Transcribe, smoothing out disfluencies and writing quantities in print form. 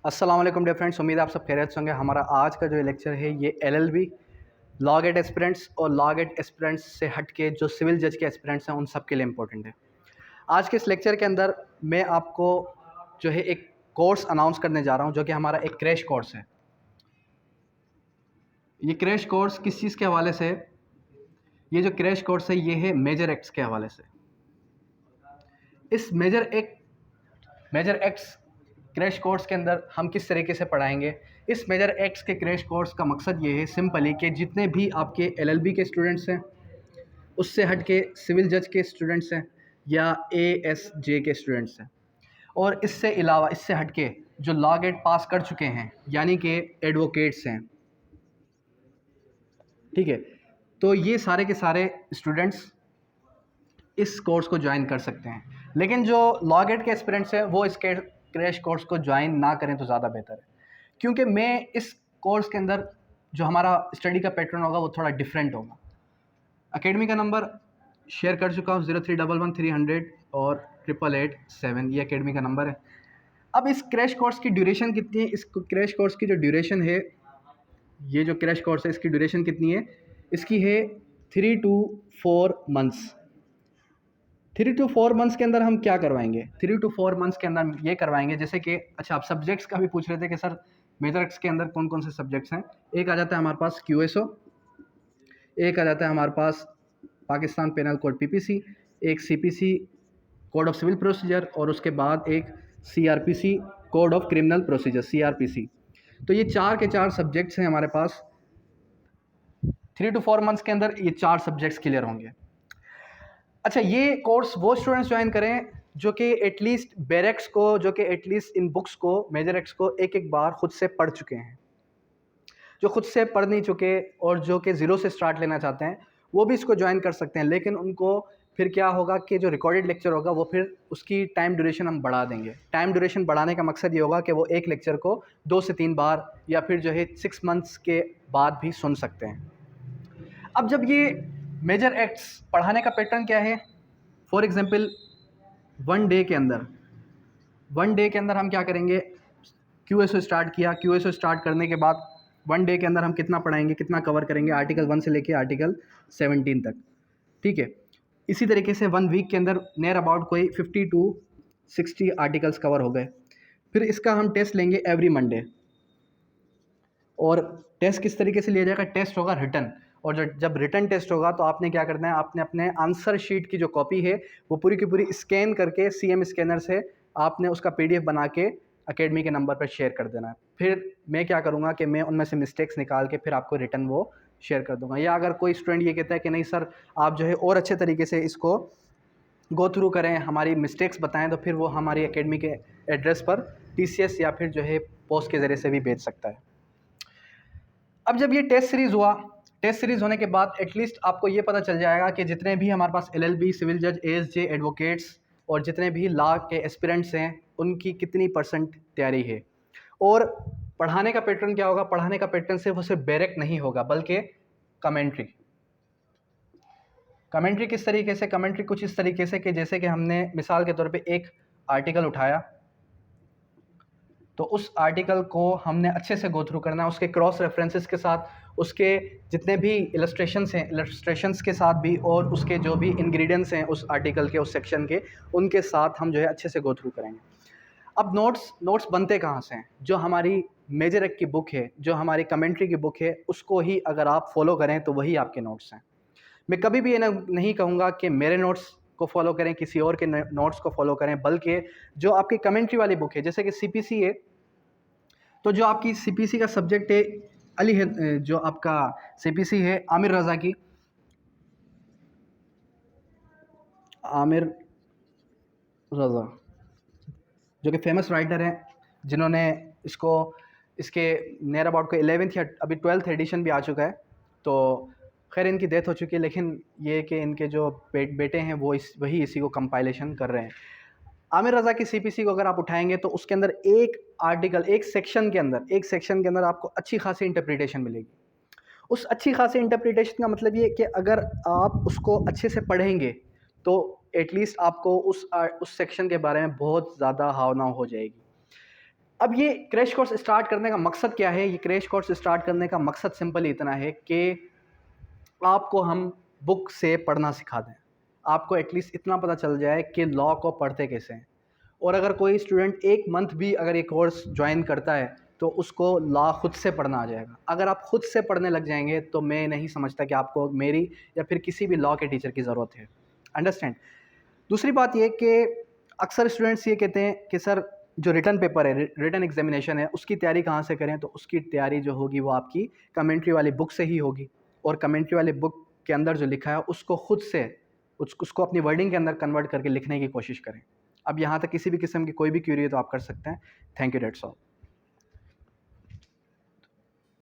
अस्सलाम वालेकुम dear friends, उम्मीद है आप सब खैरियत से होंगे। हमारा आज का जो लेक्चर है ये एलएलबी, लॉ गेट एस्पिरेंट्स और लॉ गेट एस्पिरेंट्स से हट के जो सिविल जज के एस्पिरेंट्स हैं उन सब के लिए इंपॉर्टेंट है। आज के इस लेक्चर के अंदर मैं आपको जो है एक कोर्स अनाउंस करने जा रहा हूँ जो कि हमारा एक क्रैश कोर्स है। ये क्रैश कोर्स किस चीज़ के हवाले से है? ये जो क्रैश कोर्स है ये है मेजर एक्ट्स के हवाले से। इस मेजर एक्ट्स क्रैश कोर्स के अंदर हम किस तरीके से पढ़ाएंगे। इस मेजर एक्ट्स के क्रैश कोर्स का मकसद ये है सिंपली कि जितने भी आपके एलएलबी के स्टूडेंट्स हैं, उससे हट के सिविल जज के स्टूडेंट्स हैं या एएसजे के स्टूडेंट्स हैं, और इससे अलावा इससे हट के जो लॉ गेट पास कर चुके हैं यानी कि एडवोकेट्स हैं, ठीक है, तो ये सारे के सारे स्टूडेंट्स इस कोर्स को ज्वाइन कर सकते हैं। लेकिन जो लॉ गेट के एस्पिरेंट्स हैं वो इस क्रैश कोर्स को ज्वाइन ना करें तो ज़्यादा बेहतर है, क्योंकि मैं इस कोर्स के अंदर जो हमारा स्टडी का पैटर्न होगा वो थोड़ा डिफरेंट होगा। एकेडमी का नंबर शेयर कर चुका हूँ 0311 और 8887, ये एकेडमी का नंबर है। अब इस क्रैश कोर्स की ड्यूरेशन कितनी है? इस क्रैश कोर्स की जो ड्यूरेशन है, ये जो क्रैश कोर्स है इसकी ड्यूरेशन कितनी है? इसकी है 3 to 4 मंथ्स। 3 to 4 मंथ्स के अंदर हम क्या करवाएंगे? 3 to 4 मंथ्स के अंदर ये करवाएंगे जैसे कि अच्छा, आप सब्जेक्ट्स का भी पूछ रहे थे कि सर मेजर एक्ट्स के अंदर कौन कौन से सब्जेक्ट्स हैं। एक आ जाता है हमारे पास क्यूएसओ, एक आ जाता है हमारे पास पाकिस्तान पेनल कोड पीपीसी, एक CPC code of civil procedure, और उसके बाद एक CrPC code of criminal procedure CrPC. तो ये चार के चार सब्जेक्ट्स हैं हमारे पास। 3 to 4 मंथ्स के अंदर ये चार सब्जेक्ट्स क्लियर होंगे। अच्छा, ये कोर्स वो स्टूडेंट्स ज्वाइन करें जो कि एटलीस्ट बैरेक्स को, जो कि एटलीस्ट इन बुक्स को, मेजर एक्ट्स को एक एक बार खुद से पढ़ चुके हैं। जो खुद से पढ़ नहीं चुके और जो कि ज़ीरो से स्टार्ट लेना चाहते हैं वो भी इसको ज्वाइन कर सकते हैं, लेकिन उनको फिर क्या होगा कि जो रिकॉर्डेड लेक्चर होगा वो फिर उसकी टाइम ड्यूरेशन हम बढ़ा देंगे। टाइम ड्यूरेशन बढ़ाने का मकसद ये होगा कि वो एक लेक्चर को 2 से 3 बार या फिर जो है 6 मंथ्स के बाद भी सुन सकते हैं। अब जब ये मेजर एक्ट्स पढ़ाने का पैटर्न क्या है? फॉर एग्जांपल वन डे के अंदर हम क्या करेंगे? क्यूएसओ स्टार्ट किया। क्यूएसओ स्टार्ट करने के बाद वन डे के अंदर हम कितना पढ़ाएंगे, कितना कवर करेंगे? आर्टिकल 1 से लेके आर्टिकल 17 तक, ठीक है। इसी तरीके से 1 वीक के अंदर नियर अबाउट कोई 50 to 60 आर्टिकल्स कवर हो गए। फिर इसका हम टेस्ट लेंगे एवरी मंडे, और टेस्ट किस तरीके से लिया जाएगा? टेस्ट होगा रिटन, और जब रिटन टेस्ट होगा तो आपने क्या करना है? आपने अपने आंसर शीट की जो कॉपी है वो पूरी की पूरी स्कैन करके सीएम स्कैनर से आपने उसका पीडीएफ बना के एकेडमी के नंबर पर शेयर कर देना है। फिर मैं क्या करूँगा कि मैं उनमें से मिस्टेक्स निकाल के फिर आपको रिटन वो शेयर कर दूँगा। या अगर कोई स्टूडेंट ये कहता है कि नहीं सर आप जो है और अच्छे तरीके से इसको गो थ्रू करें, हमारी मिस्टेक्स बताएं, तो फिर वो हमारी एकेडमी के एड्रेस पर टीसीएस या फिर जो है पोस्ट के ज़रिए से भी भेज सकता है। अब जब ये टेस्ट सीरीज़ हुआ, टेस्ट सीरीज़ होने के बाद एटलीस्ट आपको ये पता चल जाएगा कि जितने भी हमारे पास एलएलबी, सिविल जज, एएसजे, एडवोकेट्स और जितने भी लॉ के एस्पिरेंट्स हैं उनकी कितनी परसेंट तैयारी है। और पढ़ाने का पैटर्न क्या होगा? पढ़ाने का पैटर्न सिर्फ और सिर्फ बैरेक नहीं होगा बल्कि कमेंट्री। कमेंट्री किस तरीके से? कमेंट्री कुछ इस तरीके से कि जैसे कि हमने मिसाल के तौर पे एक आर्टिकल उठाया तो उस आर्टिकल को हमने अच्छे से गो थ्रू करना है, उसके क्रॉस रेफरेंसेस के साथ, उसके जितने भी इलस्ट्रेशंस हैं इलस्ट्रेशंस के साथ भी, और उसके जो भी इंग्रेडिएंट्स हैं उस आर्टिकल के, उस सेक्शन के, उनके साथ हम जो है अच्छे से गो थ्रू करेंगे। अब नोट्स बनते कहाँ से हैं? जो हमारी मेजर एक्ट की बुक है, जो हमारी कमेंट्री की बुक है, उसको ही अगर आप फॉलो करें तो वही आपके नोट्स हैं। मैं कभी भी ये नहीं कहूँगा कि मेरे नोट्स को फॉलो करें, किसी और के नोट्स को फॉलो करें, बल्कि जो आपकी कमेंट्री वाली बुक है, जैसे कि सीपीसी है, तो जो आपकी सीपीसी का सब्जेक्ट है अली है, जो आपका सीपीसी है आमिर रज़ा की, आमिर रज़ा जो कि फेमस राइटर हैं, जिन्होंने इसके नियर अबाउट को 11th या अभी 12th एडिशन भी आ चुका है। तो खैर इनकी डेथ हो चुकी है, लेकिन ये कि इनके जो बेटे हैं वो वही इसी को कंपाइलेशन कर रहे हैं। आमिर रज़ा की सीपीसी को अगर आप उठाएंगे तो उसके अंदर एक आर्टिकल, एक सेक्शन के अंदर आपको अच्छी खासी इंटरप्रिटेशन मिलेगी। उस अच्छी खासी इंटरप्रिटेशन का मतलब ये कि अगर आप उसको अच्छे से पढ़ेंगे तो एटलीस्ट आपको उस सेक्शन के बारे में बहुत ज़्यादा हाव नाव हो जाएगी। अब ये क्रैश कोर्स स्टार्ट करने का मकसद क्या है? ये क्रैश कोर्स स्टार्ट करने का मकसद सिंपल इतना है कि आपको हम बुक से पढ़ना सिखा दें। आपको एटलीस्ट इतना पता चल जाए कि लॉ को पढ़ते कैसे हैं। और अगर कोई स्टूडेंट 1 मंथ भी अगर ये कोर्स जॉइन करता है तो उसको लॉ खुद से पढ़ना आ जाएगा। अगर आप खुद से पढ़ने लग जाएंगे तो मैं नहीं समझता कि आपको मेरी या फिर किसी भी लॉ के टीचर की ज़रूरत है। अंडरस्टैंड? दूसरी बात ये कि अक्सर स्टूडेंट्स ये कहते हैं कि सर जो रिटन पेपर है, रिटन एग्जामिनेशन है, उसकी तैयारी कहाँ से करें? तो उसकी तैयारी जो होगी वो आपकी कमेंट्री वाली बुक से ही होगी। और कमेंट्री वाली बुक के अंदर जो लिखा है उसको खुद से उसको अपनी वर्डिंग के अंदर कन्वर्ट करके लिखने की कोशिश करें। अब यहाँ तक किसी भी किस्म की कोई भी क्वेरी है तो आप कर सकते हैं। Thank you, that's all.